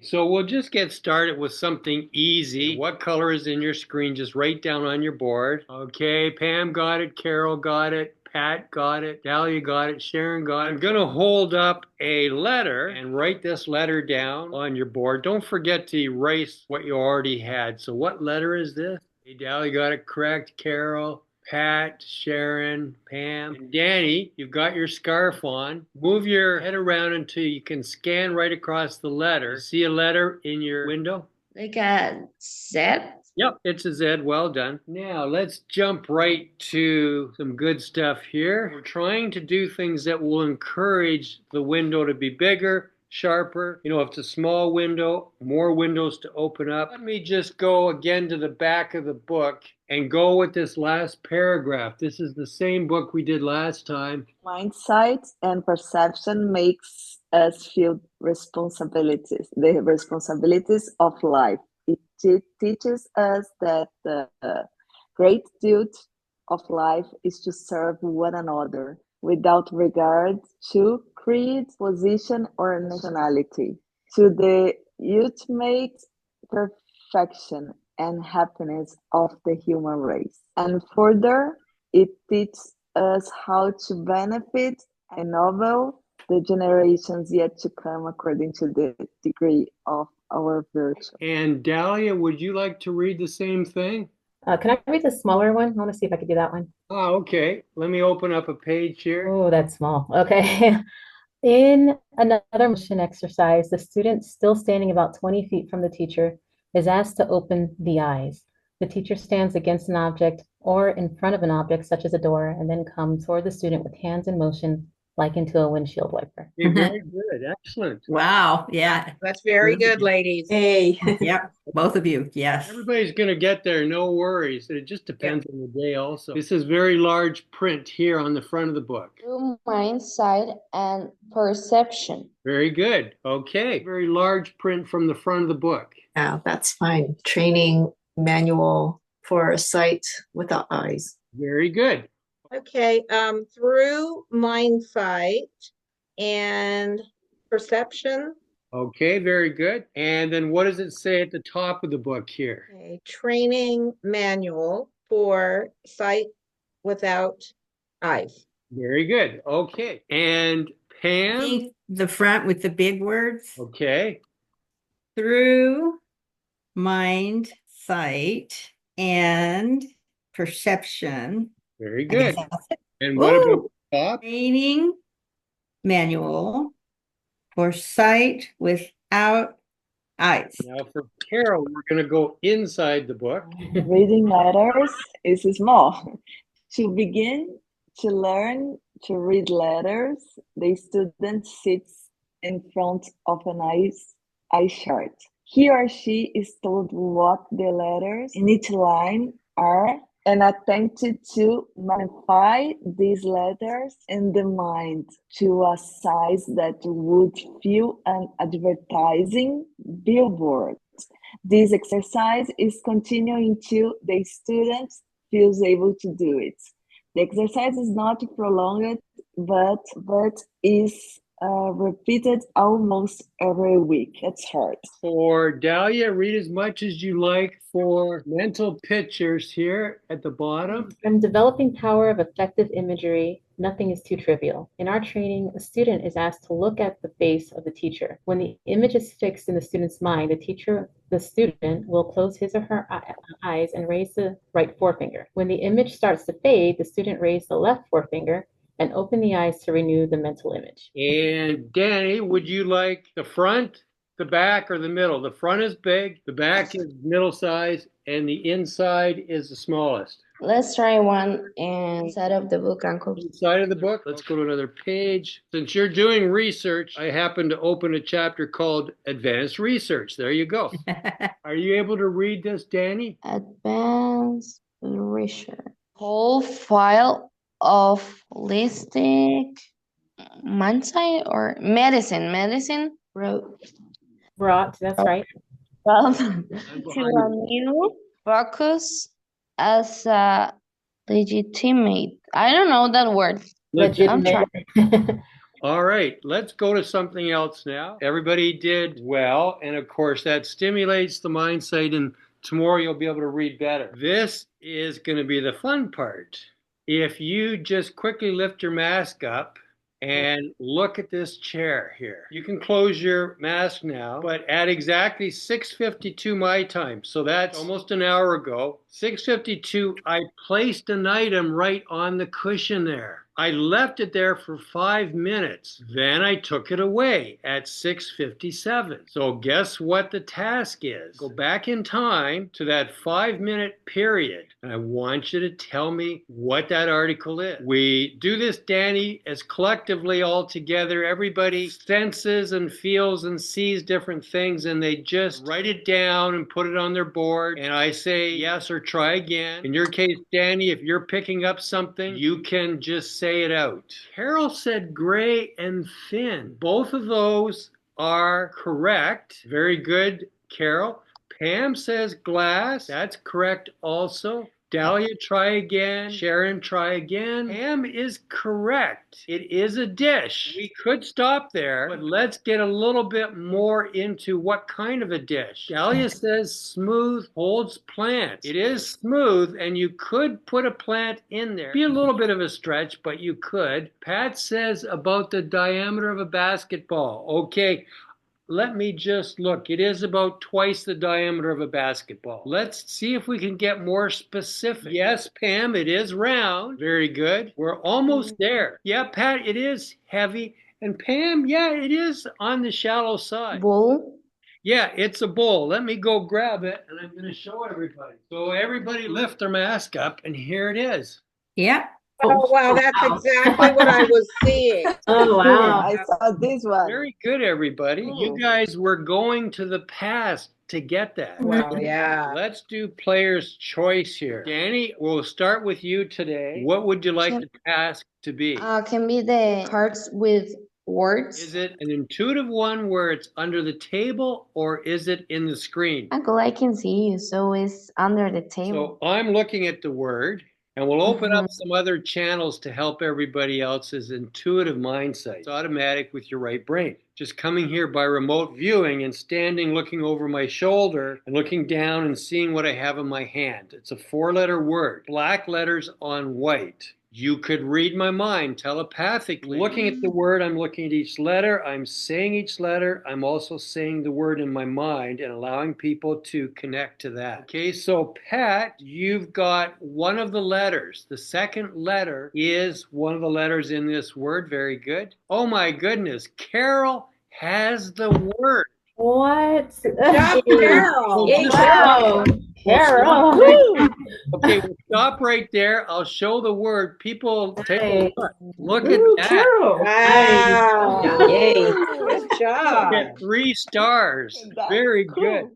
So we'll just get started with something easy. What color is in your screen? Just write down on your board. Okay, Pam got it, Carol got it, Pat got it, Dahlia got it, Sharon got it. I'm gonna hold up a letter and write this letter down on your board. Don't forget to erase what you already had. So what letter is this? Hey, Dahlia got it correct, Carol. Pat, Sharon, Pam, and Danny, you've got your scarf on. Move your head around until you can scan right across the letter. See a letter in your window? Like a Z? Yep, it's a Z. Well done. Now let's jump right to some good stuff here. We're trying to do things that will encourage the window to be bigger, sharper. You know, if it's a small window, more windows to open up. Let me just go again to the back of the book and go with this last paragraph. This is the same book we did last time. Mindsight and perception makes us feel the responsibilities of life. It teaches us that the great duty of life is to serve one another without regard to creed, position, or nationality, to the ultimate perfection and happiness of the human race. And further, it teaches us how to benefit and ennoble the generations yet to come according to the degree of our virtue. And Dahlia, would you like to read the same thing? Can I read the smaller one? I want to see if I can do that one. Oh, okay. Let me open up a page here. Oh, that's small. Okay. In another motion exercise, the student still standing about 20 feet from the teacher is asked to open the eyes. The teacher stands against an object or in front of an object, such as a door, and then comes toward the student with hands in motion, like into a windshield wiper. Okay, very good. Excellent. Wow. Yeah. That's very good, ladies. Hey. Yep. Both of you. Yes. Everybody's going to get there. No worries. It just depends on the day also. This is very large print here on the front of the book. Through mindsight and perception. Very good. Okay. Very large print from the front of the book. Oh, that's fine. Training manual for sight without eyes. Very good. Okay, through mindsight and perception. Okay, very good. And then what does it say at the top of the book here? Okay, training manual for sight without eyes. Very good. Okay. And I Pam? think the front with the big words. Okay. Through mind, sight, and perception. Very I guess good. that's it. And what Woo! about the top? Training manual for sight without eyes. Now for Carol, we're going to go inside the book. Reading letters is small. To begin to learn to read letters, the student sits in front of an eye chart. He or she is told what the letters in each line are and attempted to magnify these letters in the mind to a size that would fill an advertising billboard. This exercise is continuing until the student feels able to do it. The exercise is not prolonged, but is repeated almost every week. That's hard. For Dahlia, read as much as you like. For mental pictures here at the bottom. From developing power of effective imagery, nothing is too trivial. In our training, a student is asked to look at the face of the teacher. When the image is fixed in the student's mind, the student will close his or her eyes and raise the right forefinger. When the image starts to fade, the student raises the left forefinger and open the eyes to renew the mental image. And Danny, would you like the front, the back, or the middle? The front is big, the back is middle size, and the inside is the smallest. Let's try one inside of the book, Uncle. Inside of the book, let's go to another page. Since you're doing research, I happen to open a chapter called Advanced Research. There you go. Are you able to read this, Danny? Advanced research. Whole file of holistic mindsight or medicine Brought, that's right. to a new focus as a legitimate. I don't know that word. I'm Legitimate. trying. All right, let's go to something else now. Everybody did well, and of course that stimulates the mindset, and tomorrow you'll be able to read better. This is going to be the fun part. If you just quickly lift your mask up and look at this chair here. You can close your mask now, but at exactly 6:52 my time, so that's almost an hour ago, 6:52, I placed an item right on the cushion there. I left it there for 5 minutes. Then I took it away at 6:57. So guess what the task is? Go back in time to that 5-minute period. And I want you to tell me what that article is. We do this, Danny, as collectively all together. Everybody senses and feels and sees different things, and they just write it down and put it on their board. And I say yes or try again. In your case, Danny, if you're picking up something, you can just say it out. Carol said gray and thin. Both of those are correct. Very good, Carol. Pam says glass. That's correct also. Dahlia, try again. Sharon, try again. Pam is correct. It is a dish. We could stop there, but let's get a little bit more into what kind of a dish. Dahlia says smooth holds plants. It is smooth, and you could put a plant in there. Be a little bit of a stretch, but you could. Pat says about the diameter of a basketball. Okay. Let me just look. It is about twice the diameter of a basketball. Let's see if we can get more specific. Yes, Pam, it is round. Very good. We're almost there. Yeah, Pat, it is heavy. And Pam, yeah, it is on the shallow side. Bowl. Yeah, it's a bowl. Let me go grab it, and I'm going to show everybody. So everybody lift their mask up, and here it is. Yep. Oh, wow, that's exactly what I was seeing. Oh, wow. I saw this one. Very good, everybody. You guys were going to the past to get that. Wow, yeah. Let's do player's choice here. Danny, we'll start with you today. What would you like the task to be? Can be the cards with words. Is it an intuitive one where it's under the table, or is it in the screen? Uncle, I can see you, so it's under the table. So I'm looking at the word, and we'll open up some other channels to help everybody else's intuitive mindset. It's automatic with your right brain. Just coming here by remote viewing and standing looking over my shoulder and looking down and seeing what I have in my hand. It's a 4-letter word, black letters on white. You could read my mind telepathically. Looking at the word, I'm looking at each letter. I'm saying each letter. I'm also saying the word in my mind and allowing people to connect to that. Okay, so Pat, you've got one of the letters. The second letter is one of the letters in this word. Very good. Oh my goodness, Carol has the word. What? Stop, Carol. Wow. Carol. Okay, we'll stop right there. I'll show the word. People take a look. Look at Ooh, that. Carol. Wow. Yay. Good job. Get 3 stars. Very good.